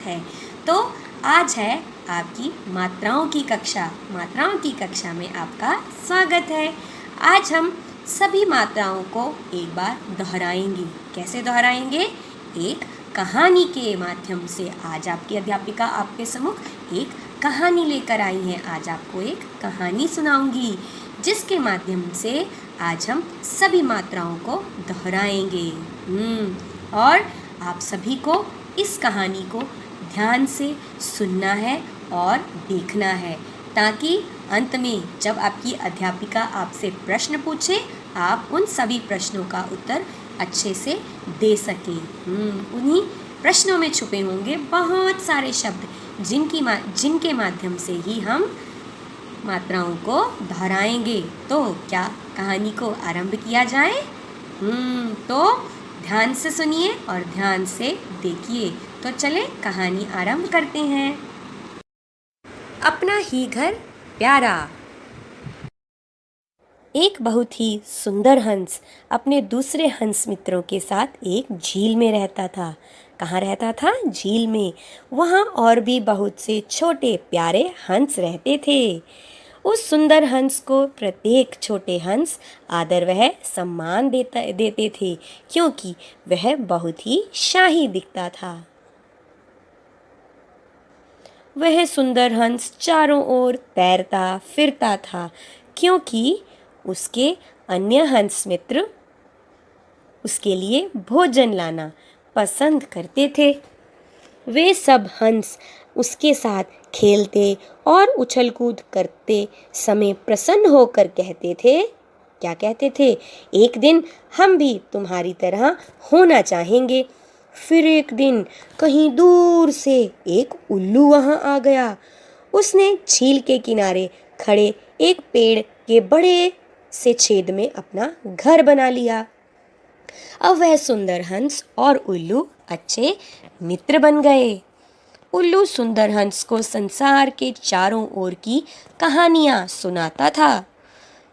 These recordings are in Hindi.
है। तो आज है आपकी मात्राओं की कक्षा। मात्राओं की कक्षा में आपका स्वागत है। आज हम सभी मात्राओं को एक बार दोहराएंगे। कैसे दोहराएंगे? एक कहानी के माध्यम से। आज आपकी अध्यापिका आपके सम्मुख एक कहानी लेकर आई है। आज आपको एक कहानी सुनाऊंगी जिसके माध्यम से आज हम सभी मात्राओं को दोहराएंगे। और आप सभी को इस कहानी को ध्यान से सुनना है और देखना है, ताकि अंत में जब आपकी अध्यापिका आपसे प्रश्न पूछे आप उन सभी प्रश्नों का उत्तर अच्छे से दे सकें। उन्हीं प्रश्नों में छुपे होंगे बहुत सारे शब्द जिनके माध्यम से ही हम मात्राओं को दोहराएंगे। तो क्या कहानी को आरंभ किया जाए? तो ध्यान से सुनिए और ध्यान से देखिए। तो चले कहानी आरंभ करते हैं। अपना ही घर प्यारा। एक बहुत ही सुंदर हंस अपने दूसरे हंस मित्रों के साथ एक झील में रहता था। कहाँ रहता था? झील में। वहाँ और भी बहुत से छोटे प्यारे हंस रहते थे। उस सुंदर हंस को प्रत्येक छोटे हंस आदर वह सम्मान देते थे, क्योंकि वह बहुत ही शाही दिखता था। वह सुंदर हंस चारों ओर तैरता फिरता था, क्योंकि उसके अन्य हंस मित्र उसके लिए भोजन लाना पसंद करते थे। वे सब हंस उसके साथ खेलते और उछल कूद करते समय प्रसन्न होकर कहते थे। क्या कहते थे? एक दिन हम भी तुम्हारी तरह होना चाहेंगे। फिर एक दिन कहीं दूर से एक उल्लू वहां आ गया। उसने झील के किनारे खड़े एक पेड़ के बड़े से छेद में अपना घर बना लिया। अब वह सुंदर हंस और उल्लू अच्छे मित्र बन गए। उल्लू सुंदर हंस को संसार के चारों ओर की कहानियां सुनाता था।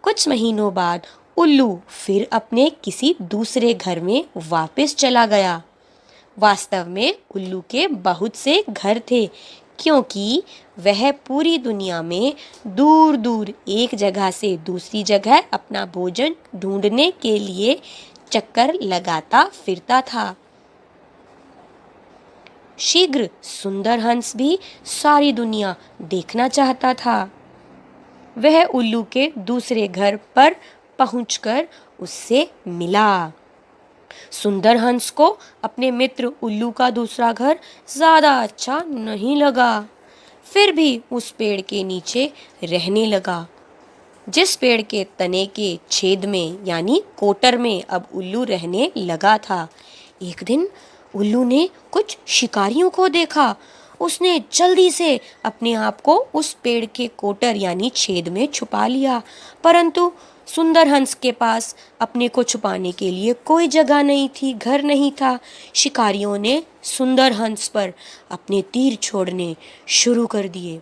कुछ महीनों बाद उल्लू फिर अपने किसी दूसरे घर में वापस चला गया। वास्तव में उल्लू के बहुत से घर थे, क्योंकि वह पूरी दुनिया में दूर दूर एक जगह से दूसरी जगह अपना भोजन ढूंढने के लिए चक्कर लगाता फिरता था। शीघ्र सुंदर हंस भी सारी दुनिया देखना चाहता था। वह उल्लू के दूसरे घर पर पहुंचकर उससे मिला। सुंदर हंस को अपने मित्र उल्लू का दूसरा घर ज्यादा अच्छा नहीं लगा। फिर भी उस पेड़ के नीचे रहने लगा, जिस पेड़ के तने के छेद में यानी कोटर में अब उल्लू रहने लगा था। एक दिन उल्लू ने कुछ शिकारियों को देखा। उसने जल्दी से अपने आप को उस पेड़ के कोटर यानी छेद में छुपा लिया, परंतु सुंदर हंस के पास अपने को छुपाने के लिए कोई जगह नहीं थी, घर नहीं था। शिकारियों ने सुंदर हंस पर अपने तीर छोड़ने शुरू कर दिए।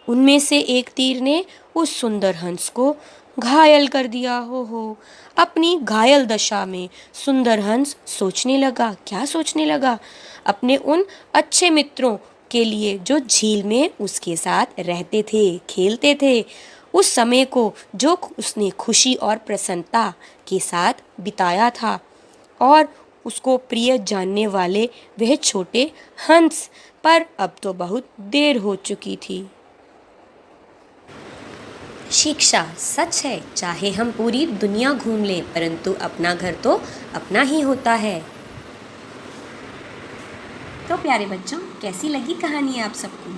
उनमें से एक तीर ने उस सुंदर हंस को घायल कर दिया। हो अपनी घायल दशा में सुंदर हंस सोचने लगा। क्या सोचने लगा? अपने उन अच्छे मित्रों के लिए जो झील में उसके साथ रहते थे, खेलते थे, उस समय को जो उसने खुशी और प्रसन्नता के साथ बिताया था, और उसको प्रिय जानने वाले वह छोटे हंस पर अब तो बहुत देर हो चुकी थी। शिक्षा सच है, चाहे हम पूरी दुनिया घूम लें, परंतु अपना घर तो अपना ही होता है। तो प्यारे बच्चों, कैसी लगी कहानी आप सबको?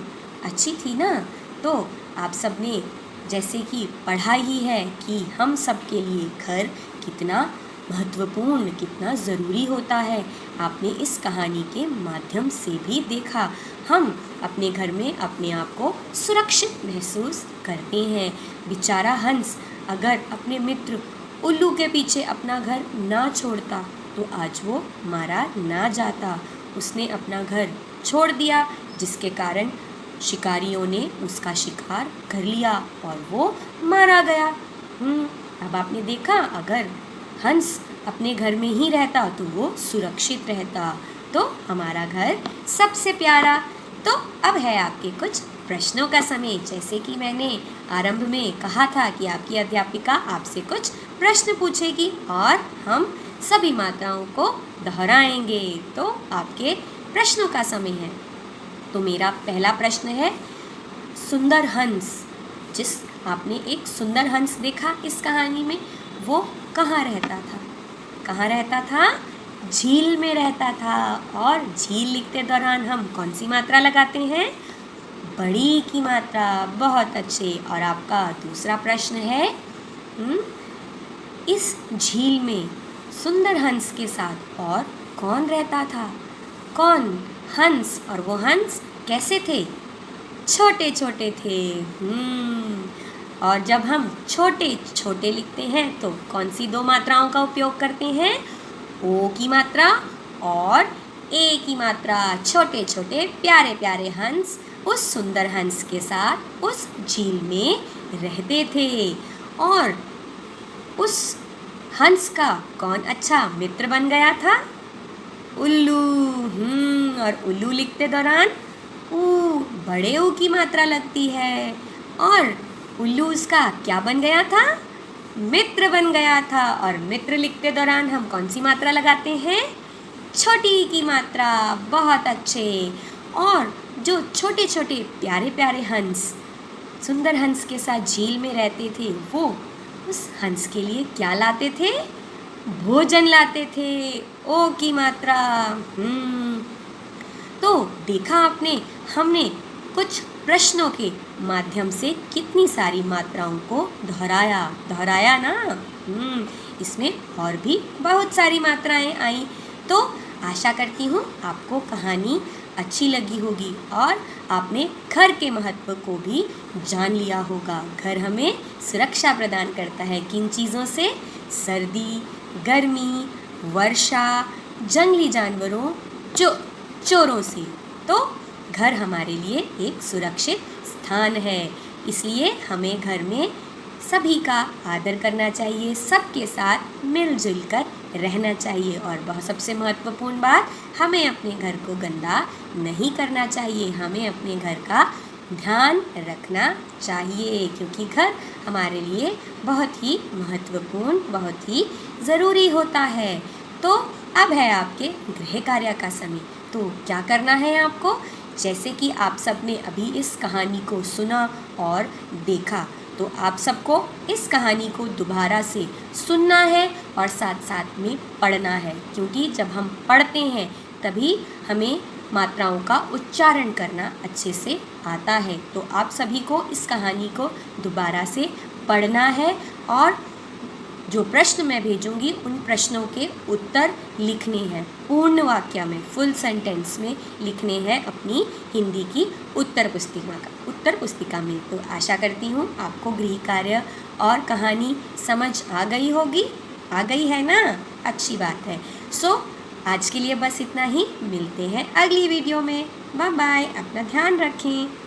अच्छी थी ना? तो आप सबने जैसे कि पढ़ा ही है कि हम सब के लिए घर कितना महत्वपूर्ण, कितना ज़रूरी होता है, आपने इस कहानी के माध्यम से भी देखा। हम अपने घर में अपने आप को सुरक्षित महसूस करते हैं। बेचारा हंस अगर अपने मित्र उल्लू के पीछे अपना घर ना छोड़ता तो आज वो मारा ना जाता। उसने अपना घर छोड़ दिया, जिसके कारण शिकारियों ने उसका शिकार कर लिया और वो मारा गया। अब आपने देखा, अगर हंस अपने घर में ही रहता तो वो सुरक्षित रहता। तो हमारा घर सबसे प्यारा, तो अब है आपके कुछ प्रश्नों का समय। जैसे कि मैंने आरंभ में कहा था कि आपकी अध्यापिका आपसे कुछ प्रश्न पूछेगी और हम सभी मात्राओं को दोहराएंगे। तो आपके प्रश्नों का समय है। तो मेरा पहला प्रश्न है, सुंदर हंस, जिस आपने एक सुंदर हंस देखा इस कहानी में, वो कहाँ रहता था? कहाँ रहता था? झील में रहता था। और झील लिखते दौरान हम कौन सी मात्रा लगाते हैं? बड़ी की मात्रा। बहुत अच्छे। और आपका दूसरा प्रश्न है, इस झील में सुंदर हंस के साथ और कौन रहता था? कौन? हंस। और वो हंस कैसे थे? छोटे छोटे थे। और जब हम छोटे छोटे लिखते हैं तो कौन सी दो मात्राओं का उपयोग करते हैं? ओ की मात्रा और ए की मात्रा। छोटे छोटे प्यारे प्यारे हंस उस सुंदर हंस के साथ उस झील में रहते थे। और उस हंस का कौन अच्छा मित्र बन गया था? उल्लू। और उल्लू लिखते दौरान बड़े ऊ की मात्रा लगती है। और उल्लू उसका क्या बन गया था? मित्र बन गया था। और मित्र लिखते दौरान हम कौन सी मात्रा लगाते हैं? छोटी की मात्रा। बहुत अच्छे। और जो छोटे छोटे प्यारे प्यारे हंस सुंदर हंस के साथ झील में रहते थे, वो उस हंस के लिए क्या लाते थे? भोजन लाते थे। ओ की मात्रा। तो देखा आपने, हमने कुछ प्रश्नों के माध्यम से कितनी सारी मात्राओं को दोहराया ना। इसमें और भी बहुत सारी मात्राएं आई। तो आशा करती हूँ आपको कहानी अच्छी लगी होगी और आपने घर के महत्व को भी जान लिया होगा। घर हमें सुरक्षा प्रदान करता है किन चीज़ों से? सर्दी, गर्मी, वर्षा, जंगली जानवरों, चोरों से। तो घर हमारे लिए एक सुरक्षित स्थान है। इसलिए हमें घर में सभी का आदर करना चाहिए, सबके साथ मिलजुल कर रहना चाहिए। और सबसे महत्वपूर्ण बात, हमें अपने घर को गंदा नहीं करना चाहिए। हमें अपने घर का ध्यान रखना चाहिए, क्योंकि घर हमारे लिए बहुत ही महत्वपूर्ण, बहुत ही ज़रूरी होता है। तो अब है आपके गृह कार्य का समय। तो क्या करना है आपको? जैसे कि आप सब ने अभी इस कहानी को सुना और देखा, तो आप सबको इस कहानी को दोबारा से सुनना है और साथ साथ में पढ़ना है, क्योंकि जब हम पढ़ते हैं तभी हमें मात्राओं का उच्चारण करना अच्छे से आता है। तो आप सभी को इस कहानी को दोबारा से पढ़ना है और जो प्रश्न मैं भेजूंगी उन प्रश्नों के उत्तर लिखने हैं पूर्ण वाक्य में, फुल सेंटेंस में लिखने हैं अपनी हिंदी की उत्तर पुस्तिका में। तो आशा करती हूँ आपको गृह कार्य और कहानी समझ आ गई होगी। आ गई है ना? अच्छी बात है। सो आज के लिए बस इतना ही। मिलते हैं अगली वीडियो में। Bye bye. अपना ध्यान रखें।